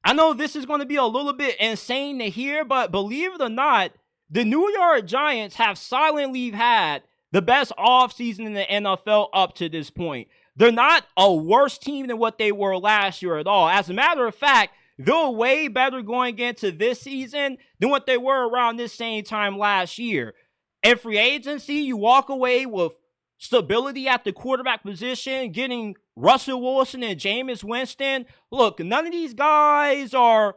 I know this is going to be a little bit insane to hear, but believe it or not, the New York Giants have silently had the best offseason in the NFL up to this point. They're not a worse team than what they were last year at all. As a matter of fact, they're way better going into this season than what they were around this same time last year. In free agency, you walk away with stability at the quarterback position, getting Russell Wilson and Jameis Winston. Look, none of these guys are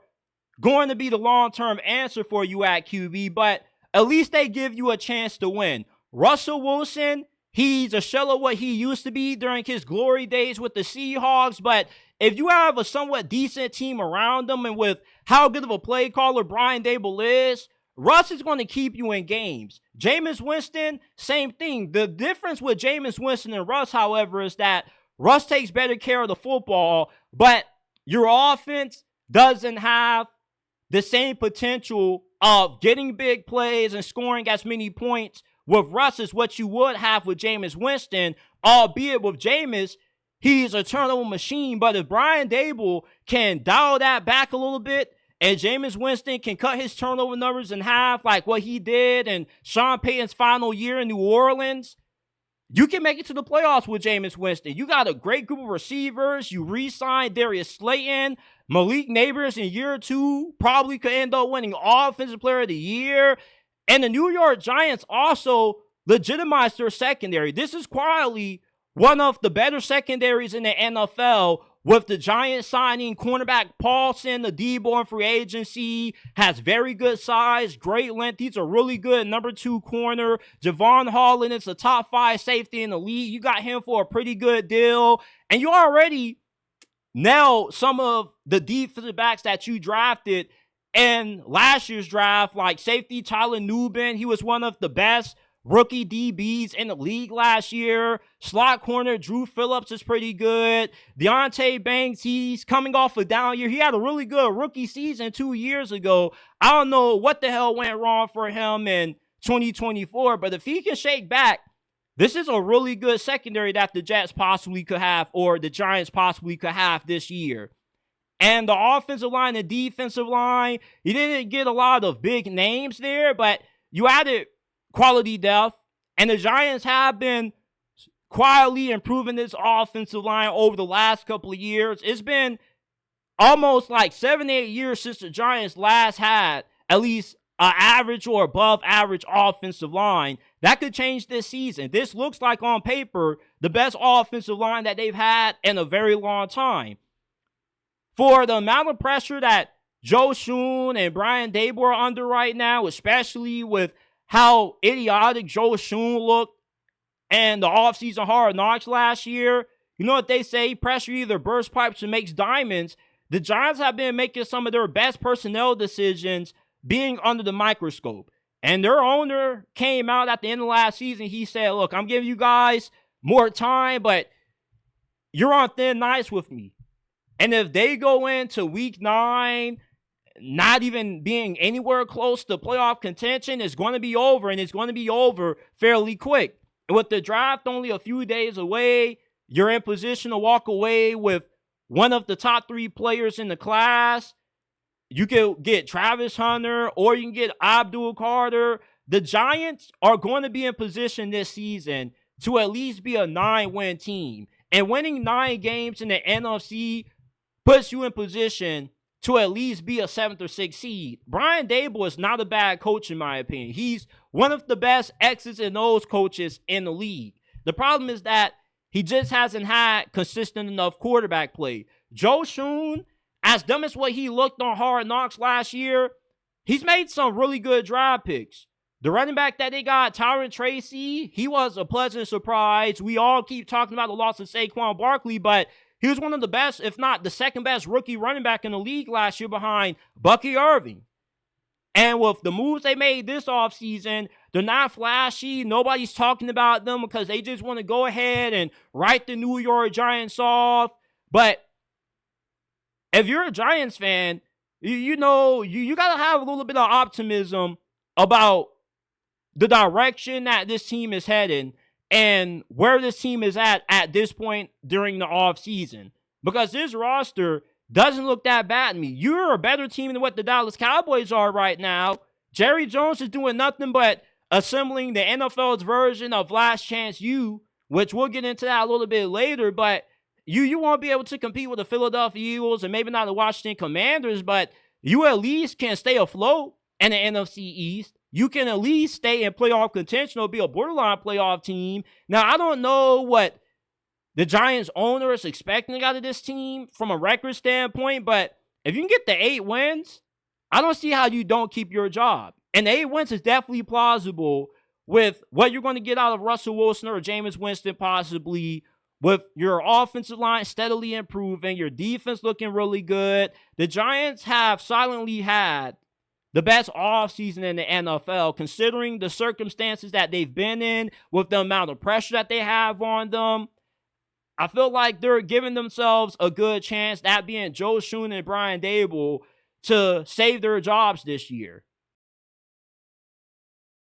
going to be the long-term answer for you at QB, but at least they give you a chance to win. Russell Wilson, he's a shell of what he used to be during his glory days with the Seahawks, but if you have a somewhat decent team around them and with how good of a play caller Brian Daboll is, Russ is going to keep you in games. Jameis Winston, same thing. The difference with Jameis Winston and Russ, however, is that Russ takes better care of the football, but your offense doesn't have the same potential of getting big plays and scoring as many points with Russ as what you would have with Jameis Winston, albeit with Jameis, he's a turnover machine. But if Brian Daboll can dial that back a little bit, and Jameis Winston can cut his turnover numbers in half like what he did in Sean Payton's final year in New Orleans, you can make it to the playoffs with Jameis Winston. You got a great group of receivers. You re-signed Darius Slayton. Malik Neighbors in year 2 probably could end up winning Offensive Player of the Year. And the New York Giants also legitimized their secondary. This is quietly one of the better secondaries in the NFL, with the Giants signing cornerback Paulson Adebo in free agency. Has very good size, great length. He's a really good number 2 corner. Jevon Holland is a top 5 safety in the league. You got him for a pretty good deal. And you already nailed some of the defensive backs that you drafted in last year's draft, like safety Tyler Nubin. He was one of the best rookie DBs in the league last year. Slot corner Drew Phillips is pretty good. Deontay Banks, he's coming off a down year. He had a really good rookie season 2 years ago. I don't know what the hell went wrong for him in 2024, but if he can shake back, this is a really good secondary that the Jets possibly could have, or the Giants possibly could have this year. And the offensive line and defensive line, you didn't get a lot of big names there, but you added quality depth, and the Giants have been quietly improving this offensive line over the last couple of years. It's been almost like 7-8 years since the Giants last had at least an average or above average offensive line. That could change this season. This looks like, on paper, the best offensive line that they've had in a very long time. For the amount of pressure that Joe Schoen and Brian Daboll are under right now, especially with how idiotic Joe Schoen looked and the offseason Hard Knocks last year, you know what they say, pressure either bursts pipes or makes diamonds. The Giants have been making some of their best personnel decisions being under the microscope. And their owner came out at the end of last season. He said, look, I'm giving you guys more time, but you're on thin ice with me. And if they go into week 9 not even being anywhere close to playoff contention, it's going to be over, and it's going to be over fairly quick. And with the draft only a few days away, you're in position to walk away with one of the top 3 players in the class. You can get Travis Hunter, or you can get Abdul Carter. The Giants are going to be in position this season to at least be a 9-win team. And winning 9 games in the NFC puts you in position to at least be a 7th or 6th seed. Brian Daboll is not a bad coach, in my opinion. He's one of the best X's and O's coaches in the league. The problem is that he just hasn't had consistent enough quarterback play. Joe Schoen, as dumb as what he looked on Hard Knocks last year, he's made some really good draft picks. The running back that they got, Tyron Tracy, he was a pleasant surprise. We all keep talking about the loss of Saquon Barkley, but he was one of the best, if not the second best rookie running back in the league last year behind Bucky Irving. And with the moves they made this offseason, they're not flashy. Nobody's talking about them because they just want to go ahead and write the New York Giants off. But if you're a Giants fan, you know, you got to have a little bit of optimism about the direction that this team is heading and where this team is at this point during the offseason. Because this roster doesn't look that bad to me. You're a better team than what the Dallas Cowboys are right now. Jerry Jones is doing nothing but assembling the NFL's version of Last Chance U, which we'll get into that a little bit later, but you won't be able to compete with the Philadelphia Eagles and maybe not the Washington Commanders, but you at least can stay afloat in the NFC East. You can at least stay in playoff contention or be a borderline playoff team. Now, I don't know what the Giants owner is expecting out of this team from a record standpoint, but if you can get the 8 wins, I don't see how you don't keep your job. And the 8 wins is definitely plausible with what you're going to get out of Russell Wilson or Jameis Winston possibly, with your offensive line steadily improving, your defense looking really good. The Giants have silently had the best offseason in the NFL, considering the circumstances that they've been in with the amount of pressure that they have on them. I feel like they're giving themselves a good chance, that being Joe Schoen and Brian Daboll, to save their jobs this year.